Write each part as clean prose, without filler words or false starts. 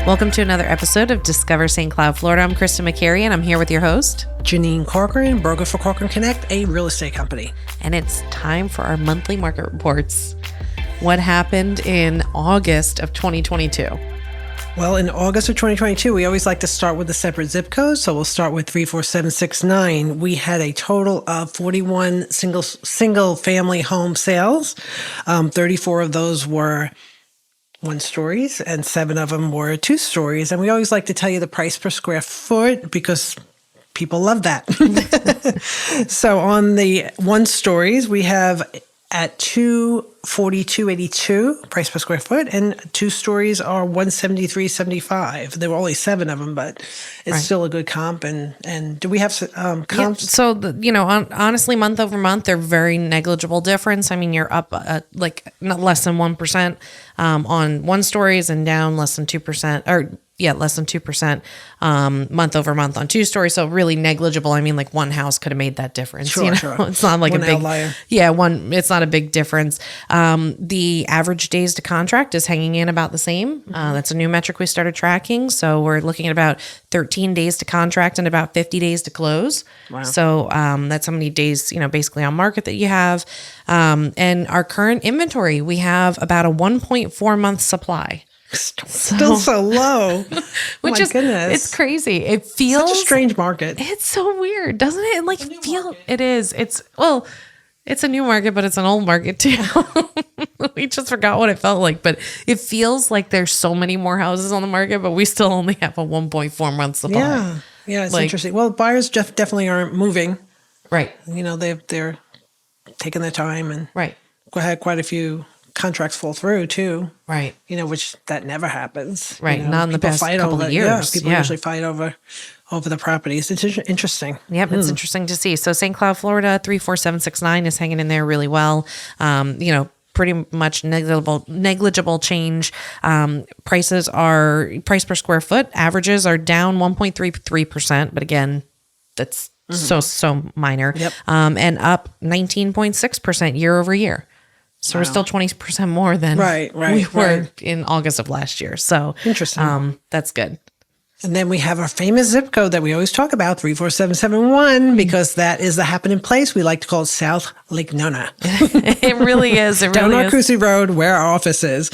Welcome to another episode of Discover St. Cloud, Florida. I'm Krista McCary, and I'm here with your host, Janine Corcoran, broker for Corcoran Connect, a real estate company. And it's time for our monthly market reports. What happened in August of 2022? Well, in August of 2022, we always like to start with the separate zip codes. So we'll start with 34769. We had a total of 41 single family home sales. 34 of those were 1 stories and 7 of them were 2 stories. And we always like to tell you the price per square foot because people love that. So on the 1 stories, we have at $242.82 price per square foot, and 2 stories are $173.75. There were only 7 of them, but it's still a good comp. And do we have comps? Yeah, so honestly, month over month, they're very negligible difference. I mean, you're up like not less than 1% on 1 stories and down less than 2%, or less than 2% month over month on 2 stories. So really negligible. I mean, like one house could have made that difference. Sure. It's not like one a big outlier. It's not a big difference. The average days to contract is hanging in about the same. That's a new metric we started tracking. So we're looking at about 13 days to contract and about 50 days to close. Wow. So that's how many days, basically on market that you have. And our current inventory, we have about a 1.4 month supply. Still so low. Which is, goodness. It's crazy. It feels such a strange market. It's so weird, doesn't it? Like it is. It's a new market, but it's an old market too. We just forgot what it felt like, but it feels like there's so many more houses on the market, but we still only have a 1.4 month supply. Yeah, it's interesting. Well, buyers definitely aren't moving. Right. They're taking their time and right. Had quite a few contracts fall through too. Right. Which that never happens. Right. Not in the past couple of years. Yeah, people usually fight over the properties. It's interesting. Yep, it's interesting to see. So St. Cloud, Florida, 34769 is hanging in there really well. Pretty much negligible change. Price per square foot averages are down 1.33%, but again, that's so minor. Yep. And up 19.6% year over year. So we're still 20% more than we were in August of last year. So interesting. That's good. And then we have our famous zip code that we always talk about, 34771, because that is the happening place. We like to call it South Lake Nona. It really is. Down Arcousie Road, where our office is.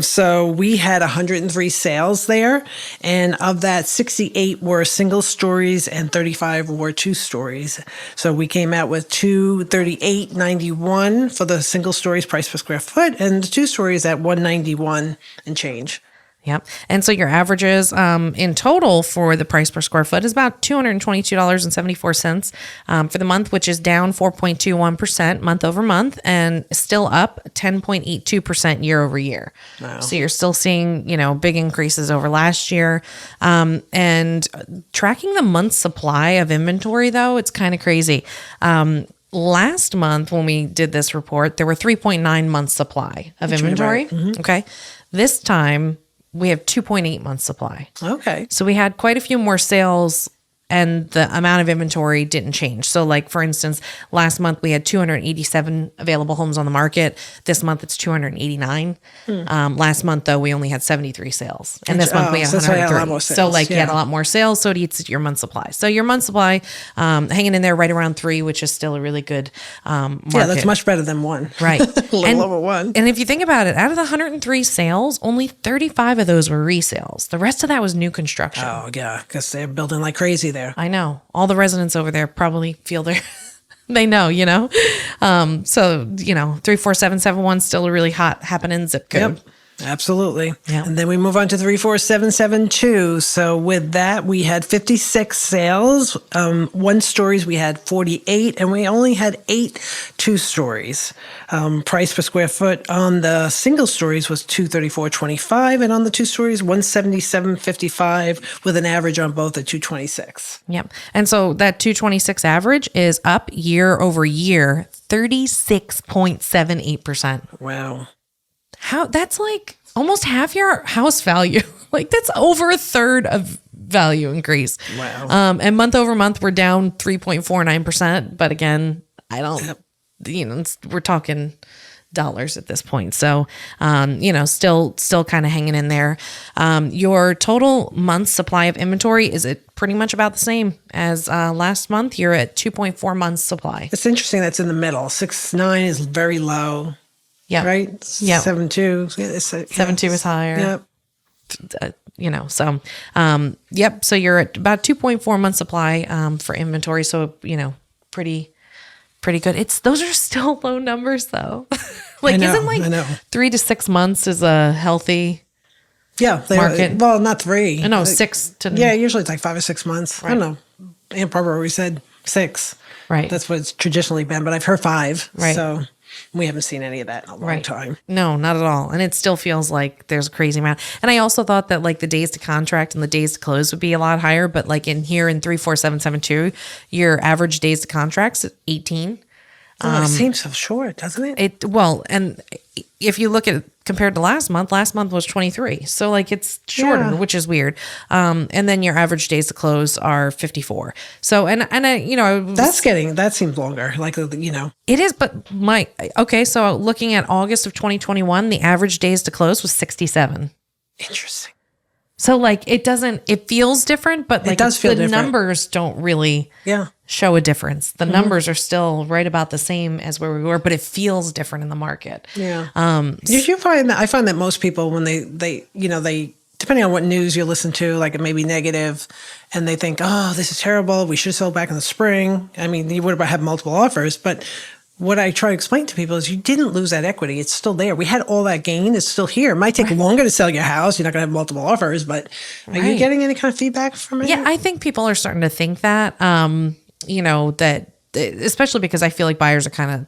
So we had 103 sales there. And of that, 68 were single stories and 35 were 2 stories. So we came out with $238.91 for the single stories price per square foot, and the 2 stories at $191 and change. Yep. And so your averages in total for the price per square foot is about $222.74 for the month, which is down 4.21% month over month and still up 10.82% year over year. Wow. So you're still seeing, big increases over last year. And tracking the month's supply of inventory, though, it's kind of crazy. Last month when we did this report, there were 3.9 months supply of inventory. Right. Okay. This time, we have 2.8 months supply. Okay. So we had quite a few more sales and the amount of inventory didn't change. So like, for instance, last month we had 287 available homes on the market. This month it's 289. Last month though, we only had 73 sales. And this month we had 103. So like you had a lot more sales. So it eats your month supply. So your month supply hanging in there right around 3, which is still a really good market. Yeah, that's much better than 1. Right. A little over 1. And if you think about it, out of the 103 sales, only 35 of those were resales. The rest of that was new construction. Oh, yeah, because they're building like crazy there. I know. All the residents over there probably feel they know, So, 34771 still a really hot happening zip code. Yep. Absolutely. Yep. And then we move on to 34772. So with that, we had 56 sales. 1 stories, we had 48, and we only had 8 2 stories. Price per square foot on the single stories was $234.25, and on the 2 stories, $177.55, with an average on both at $226. Yep. And so that 226 average is up year over year, 36.78%. Wow. That's like almost half your house value. Like that's over a third of value increase. Wow. And month over month, we're down 3.49%. But again, I don't, we're talking at this point. So, still kind of hanging in there. Your total month supply of inventory is it pretty much about the same as last month. You're at 2.4 months supply. It's interesting that's in the middle. 6.9 is very low. Yeah. Right? Yeah. 7.2. 7.2 is higher. Yep. Yep. So you're at about 2.4 months supply for inventory. So, pretty good. Those are still low numbers though. I know, isn't I know. 3 to 6 months is a healthy Yeah. market? Well, not 3. No, 6 to Yeah, usually it's like 5 or 6 months. I don't know. Aunt Barbara always said 6. Right. That's what it's traditionally been, but I've heard 5. Right. So we haven't seen any of that in a long time. No, not at all. And it still feels like there's a crazy amount. And I also thought that like the days to contract and the days to close would be a lot higher. But like in 34772, your average days to contracts is 18. It seems so short, doesn't it? And if you look at compared to last month was 23. So like it's shorter, Yeah. which is weird. And then your average days to close are 54. So, That seems longer. Like, it is, but so looking at August of 2021, the average days to close was 67. interesting. So like it feels different, but like does feel the different. numbers don't really Yeah. show a difference. The numbers are still right about the same as where we were, but it feels different in the market. Yeah. Did you find that? I find that most people, when they depending on what news you listen to, like it may be negative, and they think, oh, this is terrible. We should have sold back in the spring. I mean, you would have had multiple offers, but what I try to explain to people is you didn't lose that equity. It's still there. We had all that gain. It's still here. It might take longer to sell your house. You're not going to have multiple offers, but are you getting any kind of feedback from it? Yeah, I think people are starting to think that, that especially because I feel like buyers are kind of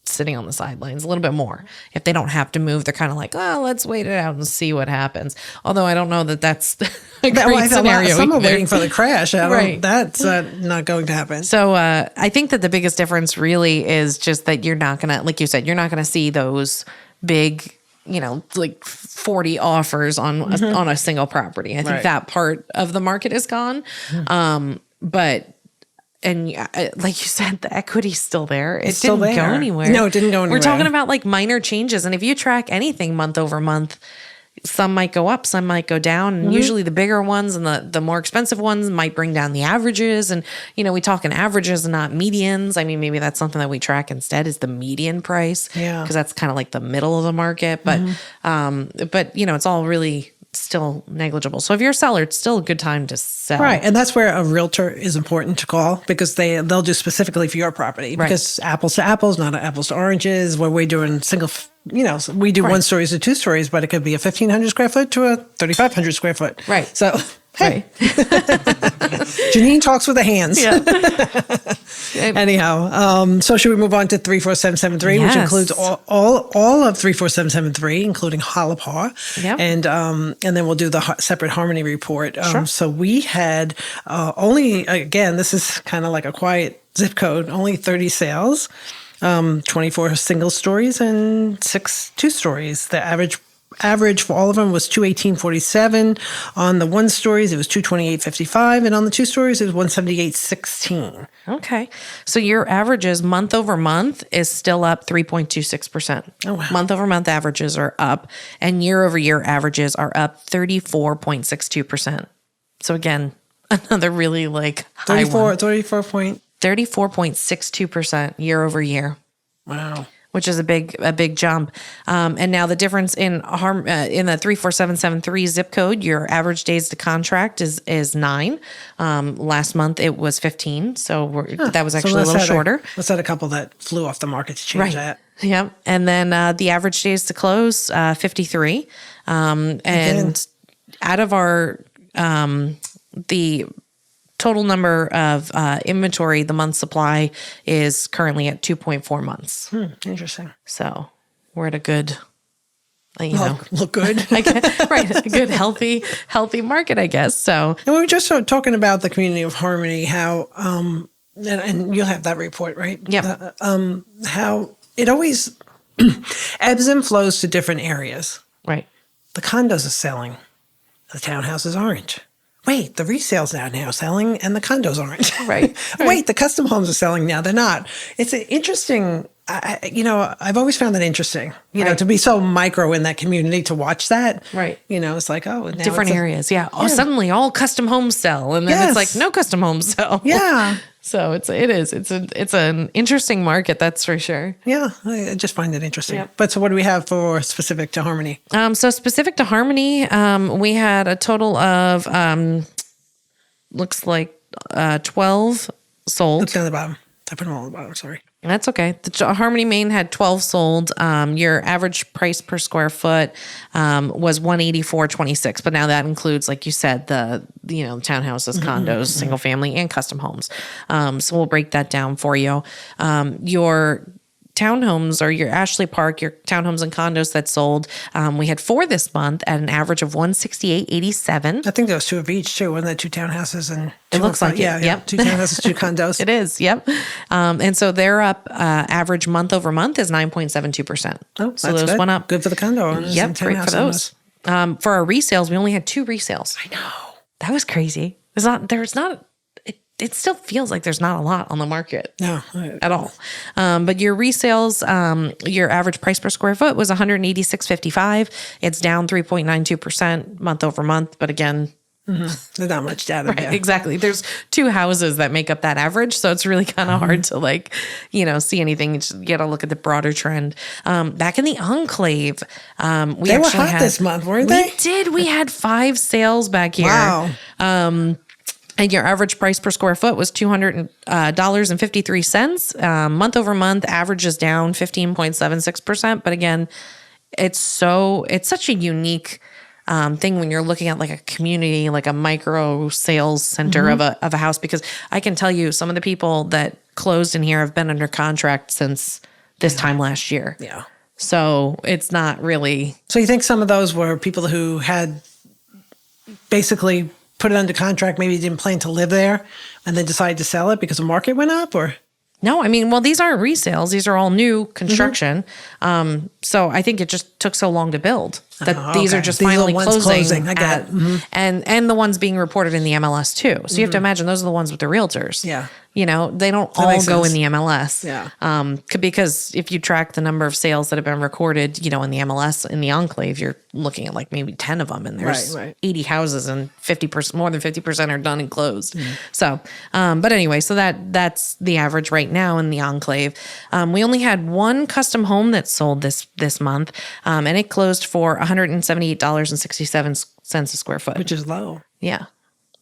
sitting on the sidelines a little bit more. If they don't have to move, they're kind of like, oh, let's wait it out and see what happens. Although I don't know that that's a great scenario. Some are either. waiting for the crash. Right. That's not going to happen. So I think that the biggest difference really is just that you're not going to, like you said, you're not going to see those big, like 40 offers on a single property. I think that part of the market is gone. And like you said, the equity's still there. It didn't go anywhere. No, it didn't go anywhere. We're talking about like minor changes. And if you track anything month over month, some might go up, some might go down. And usually the bigger ones and the more expensive ones might bring down the averages. And, we talk in averages and not medians. I mean, maybe that's something that we track instead is the median price. Yeah. Because that's kind of like the middle of the market. But, it's all really still negligible. So if you're a seller, it's still a good time to sell. Right. And that's where a realtor is important to call because they'll do specifically for your property because apples to apples, not apples to oranges, where we're doing single, we do 1 stories to 2 stories, but it could be a 1,500 square foot to a 3,500 square foot. Right. So, hey, Janine talks with the hands. Yeah. Anyhow, so should we move on to 34773, which Yes. includes all of 34773, including Hollapar. Yep. And then we'll do the separate Harmony report. Sure. So we had only, again, this is kind of like a quiet zip code, only 30 sales, 24 single stories and 6 2 stories. The average for all of them was 218.47. On the 1 stories, it was 228.55, and on the 2 stories, it was 178.16. Okay. So your averages month over month is still up 3.26%. Oh, wow. Month over month averages are up, and year over year averages are up 34.62%. So again, another really like high one. 34.62% year over year. Wow. Which is a big jump. And now the difference in the 34773 zip code, your average days to contract is 9. Last month it was 15, so that was actually a little shorter. Let's add a couple that flew off the market to change that. Yep. And then the average days to close 53. And out of our the total number of inventory, the month supply is currently at 2.4 months. Interesting. So we're at a good, look good. right, a good, healthy market, I guess. So, and we were just talking about the community of Harmony, how, and you'll have that report, right? Yeah. How it always ebbs and flows to different areas. right. The condos are selling. The townhouses aren't. wait, the resales are now selling and the condos aren't. Right. Wait, the custom homes are selling now. They're not. It's an interesting, I've always found that interesting, Right. to be so micro in that community, to watch that. Right. It's like, oh, now Different it's areas. Yeah. Oh, suddenly all custom homes sell. And then it's Yes. like no custom homes sell. Yeah. So it's an interesting market. That's for sure. Yeah. I just find it interesting. Yep. But so what do we have for specific to Harmony? So specific to Harmony, we had a total of, looks like 12 sold. Look down the bottom. I put them all on the bottom. Sorry. That's okay. The Harmony Main had 12 sold. Your average price per square foot was $184.26, but now that includes, like you said, the townhouses, condos, single family, and custom homes. So we'll break that down for you. Your townhomes, or your Ashley Park, your townhomes and condos that sold, we had 4 this month at an average of $168.87. I think there was 2 of each too. Wasn't that 2 townhouses and It looks like it. yeah, Yep. 2 townhouses, 2 condos. It is, yep. And so they're up, average month over month is 9.72%. Oh, so that's those good. went up. Good for the condo owners. Yep, and great for townhouse those. owners. For our resales, we only had 2 resales. I know. That was crazy. It still feels like there's not a lot on the market. No. At all. But your resales, your average price per square foot was $186.55. It's down 3.92% month over month. But again, There's not much data there. exactly. There's 2 houses that make up that average. So it's really kind of hard to see anything. You got to look at the broader trend. Back in the Enclave, They were actually hot had, this month, weren't they? We did. We had 5 sales back here. Wow. And your average price per square foot was $200.53. Month over month, average is down 15.76%. But again, it's such a unique thing when you're looking at like a community, like a micro sales center of a house, because I can tell you some of the people that closed in here have been under contract since this time last year. Yeah. So it's not really. So you think some of those were people who had basically put it under contract, maybe didn't plan to live there, and then decided to sell it because the market went up, or? No, I mean, well, these aren't resales. These are all new construction. So I think it just took so long to build that these are just These are the finally ones closing. I get it. and the ones being reported in the MLS too. So you have to imagine those are the ones with the realtors. Yeah. They don't all makes go sense. in the MLS. Yeah. Because if you track the number of sales that have been recorded, in the MLS, in the Enclave, you're looking at like maybe 10 of them, and there's Right. 80 houses, and 50%, more than 50% are done and closed. So, but anyway, so that's the average right now in the Enclave. We only had 1 custom home that sold this month, and it closed for $178.67 a square foot. Which is low. Yeah,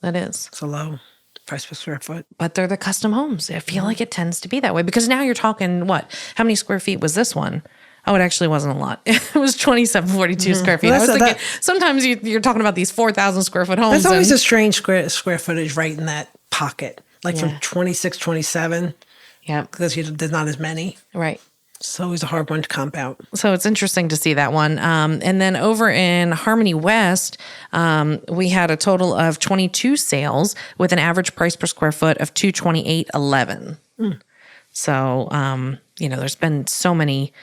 that is. It's a low price per square foot. But they're the custom homes. I feel like it tends to be that way, because now you're talking how many square feet was this one? Oh, it actually wasn't a lot. It was 2742 square feet. Well, I was that's- thinking sometimes you're talking about these 4,000 square foot homes. That's always and- a strange square footage right in that pocket, like Yeah. from 26, 27, yeah, because there's not as many. right. It's always a hard one to comp out. So it's interesting to see that one. And then over in Harmony West, we had a total of 22 sales with an average price per square foot of $228.11. So, there's been so many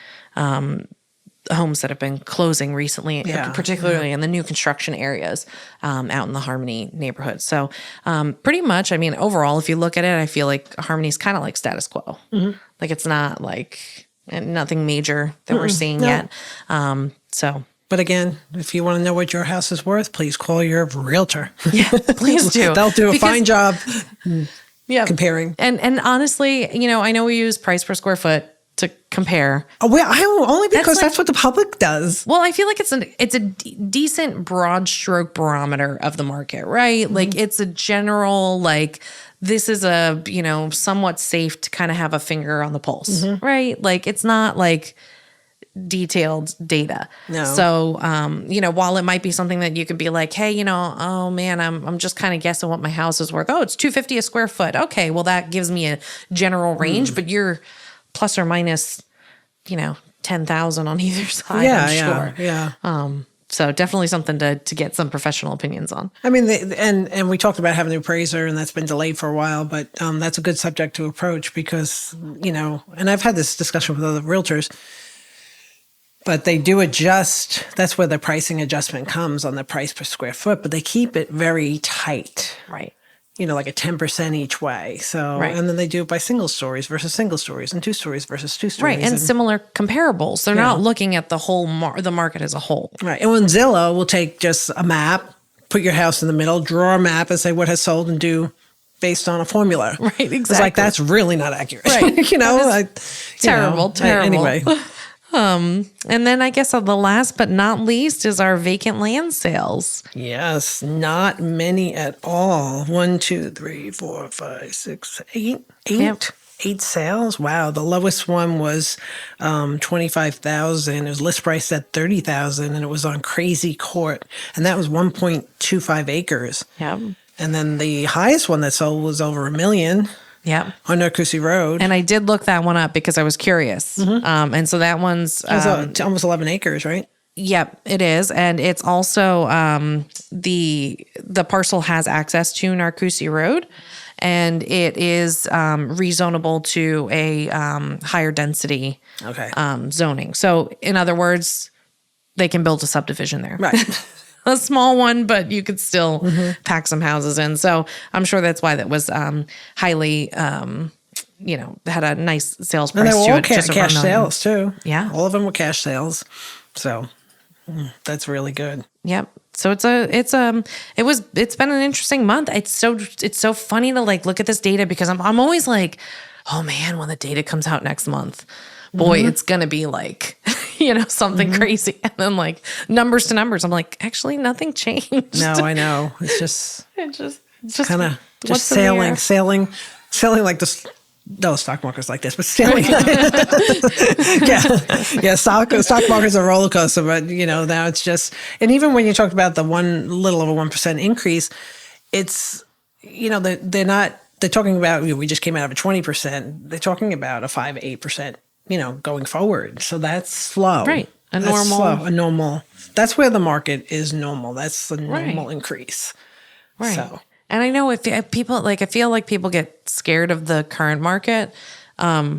homes that have been closing recently, Yeah, particularly in the new construction areas out in the Harmony neighborhood. So pretty much, I mean, overall, if you look at it, I feel like Harmony's kind of like status quo. Like it's not like nothing major that we're seeing yet. So But again, if you want to know what your house is worth, please call your realtor. yeah, please do. They'll do a fine job Yeah. comparing. And honestly, I know we use price per square foot to compare. Oh, well, only because like- that's what the public does. Well, I feel like it's a decent broad stroke barometer of the market, right? Like it's a general, like this is a, somewhat safe to kind of have a finger on the pulse, right? Like it's not like detailed data. No. So, while it might be something that you could be like, hey, oh man, I'm just kind of guessing what my house is worth. Oh, it's $250 a square foot. Okay. Well, that gives me a general range, but you're plus or minus, 10,000 on either side. I'm sure. Yeah. So definitely something to get some professional opinions on. I mean, and we talked about having an appraiser, and that's been delayed for a while, but that's a good subject to approach because, and I've had this discussion with other realtors. But they do adjust. That's where the pricing adjustment comes on the price per square foot, but they keep it very tight. Right. Like a 10% each way. So, Right. and then they do it by single stories versus single stories and 2 stories versus 2 stories. Right. And similar comparables. They're not looking at the whole the market as a whole. Right. And when Zillow will take just a map, put your house in the middle, draw a map and say what has sold and do based on a formula. Right. Exactly. It's like, that's really not accurate. Right. Terrible. Terrible. Anyway. And then I guess the last but not least is our vacant land sales. Yes, not many at all. 1, 2, 3, 4, 5, 6, 8. Yep. 8 sales. Wow. The lowest one was 25,000. It was list price at 30,000 and it was on Crazy Court. And that was 1.25 acres. Yep. And then the highest one that sold was over $1 million. Yep. On Narcoossee Road. And I did look that one up because I was curious. And so that one's almost 11 acres, right? Yep, it is. And it's also the parcel has access to Narcoossee Road, and it is rezonable to a higher density zoning. So in other words, they can build a subdivision there. Right. A small one, but you could still pack some houses in. So I'm sure that's why that was highly, had a nice sales price. And they were all to it. cash sales too. Yeah. All of them were cash sales. So that's really good. Yep. So it's been an interesting month. It's so funny to look at this data because I'm always like, oh man, when the data comes out next month, boy, it's going to be something crazy. And then numbers to numbers, I'm like, actually nothing changed. No, I know. It's just, just kind of just sailing like this. No, stock market's like this, but sailing. Yeah. Stock market's a roller coaster, but now it's just, and even when you talked about the little over 1% increase, it's, they're talking about, we just came out of a 20%. They're talking about a 5-8%, going forward. So that's slow. Right. A normal. That's where the market is normal. That's the normal increase. Right. So. And I know if people I feel like people get scared of the current market, but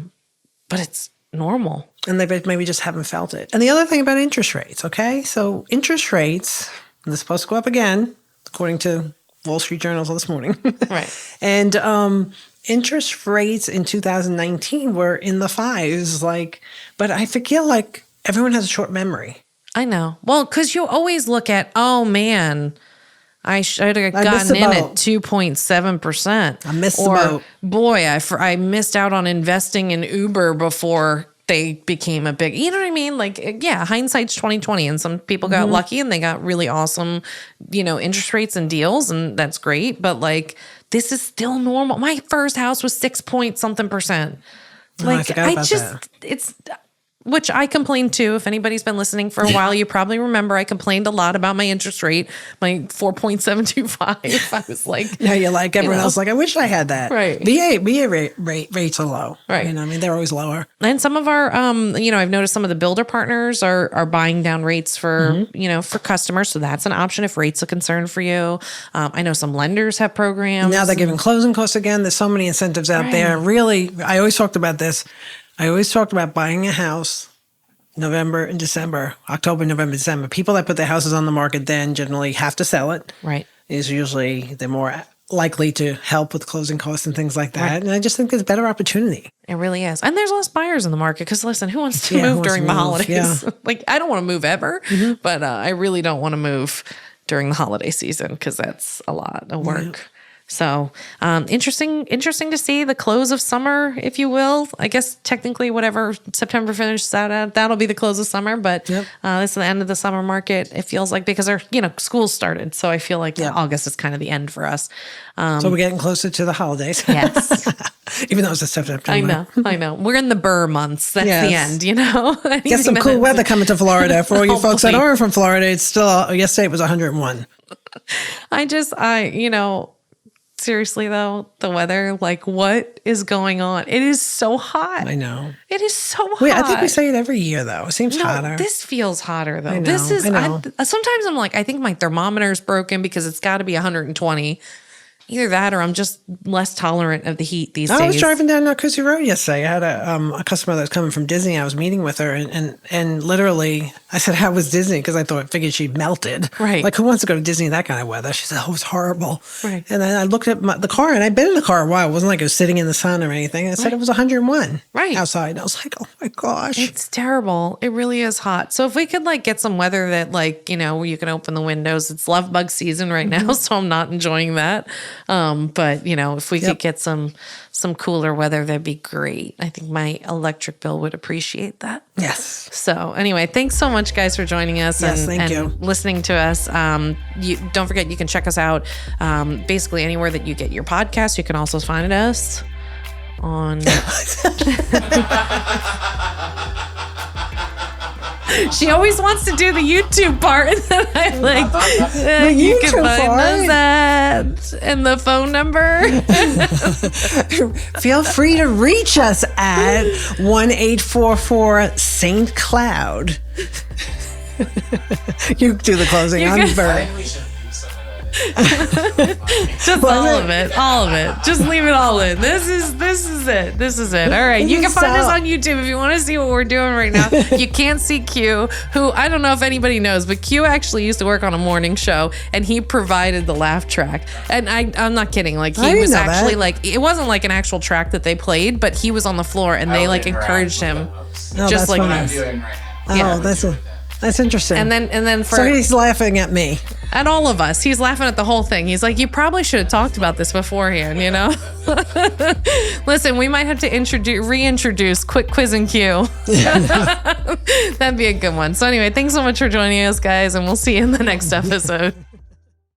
it's normal. And they maybe just haven't felt it. And the other thing about interest rates, okay? So interest rates, they're supposed to go up again, according to Wall Street Journal this morning. Right. And interest rates in 2019 were in the 5s, but I feel like everyone has a short memory. I know. Well, because you always look at, oh man, I should have gotten in at 2.7%. I missed the boat. Boy, I missed out on investing in Uber before they became a big, you know what I mean? Hindsight's 2020, and some people got lucky and they got really awesome, interest rates and deals, and that's great. But this is still normal. My first house was 6-point-something%. I forgot about that. It's. Which I complained too. If anybody's been listening for a while, you probably remember I complained a lot about my interest rate, my 4.725. I was like, yeah, you're like everyone else. I wish I had that. Right. VA rates are low. Right. They're always lower. And some of our, I've noticed some of the builder partners are buying down rates for, for customers. So that's an option if rates are a concern for you. I know some lenders have programs. Now they're giving closing costs again. There's so many incentives out there. Really, I always talked about this. I always talked about buying a house November and December, October, November, December. People that put their houses on the market then generally have to sell it. Right. Is usually they're more likely to help with closing costs and things like that. Right. And I just think there's better opportunity. It really is. And there's less buyers in the market because, listen, who wants to move during the holidays? Yeah. I don't want to move ever, but I really don't want to move during the holiday season because that's a lot of work. Yeah. So interesting to see the close of summer, if you will. I guess technically whatever September finishes out at, that'll be the close of summer. But this is the end of the summer market, it feels like, because our school started. So I feel like August is kind of the end for us. So we're getting closer to the holidays. Yes. Even though it's a September. I know. We're in the Burr months. That's the end, Get some cool weather coming to Florida. For all you folks that aren't from Florida, it's still, yesterday it was 101. Seriously though, the weather, what is going on? It is so hot. I know. It is so hot. Wait, I think we say it every year though. It seems hotter. This feels hotter though. I know, This is I know. sometimes I'm like, I think my thermometer's broken because it's got to be 120 Either that or I'm just less tolerant of the heat these days. I was driving down Narcoossee Road yesterday. I had a customer that was coming from Disney. I was meeting with her, and literally, I said, "How was Disney?" Because I figured she melted. Right. Like, who wants to go to Disney in that kind of weather? She said, "Oh, it was horrible." Right. And then I looked at the car, and I'd been in the car a while. It wasn't like it was sitting in the sun or anything. I said it was 101 outside. And I was like, "Oh my gosh, it's terrible. It really is hot." So if we could like get some weather that like, you know, you can open the windows. It's love bug season right now, so I'm not enjoying that. But you know, if we could get some cooler weather, that'd be great. I think my electric bill would appreciate that. yes." So anyway, thanks so much, guys, for joining us Thank and you. listening to us. You don't forget, you can check us out basically anywhere that you get your podcast. You can also find us on. She always wants to do the YouTube part, and then I like you can find us at and the phone number. Feel free to reach us at 1-844 Saint Cloud. You do the closing. I'm very. I think we should do some of that. Just all of it. Just leave it all in. This is it. All right, you can find us on YouTube if you want to see what we're doing right now. You can't see Q, who I don't know if anybody knows, but Q actually used to work on a morning show, and he provided the laugh track. And I'm not kidding. Like he was actually like, it wasn't like an actual track that they played, but he was on the floor, and they like encouraged him, just like What I'm this. doing right now. Oh, that's interesting. And then for so he's laughing at me. at all of us. He's laughing at the whole thing. He's like, you probably should have talked about this beforehand, you know? Listen, we might have to reintroduce Quick Quiz and Q. That'd be a good one. So anyway, thanks so much for joining us, guys, and we'll see you in the next episode.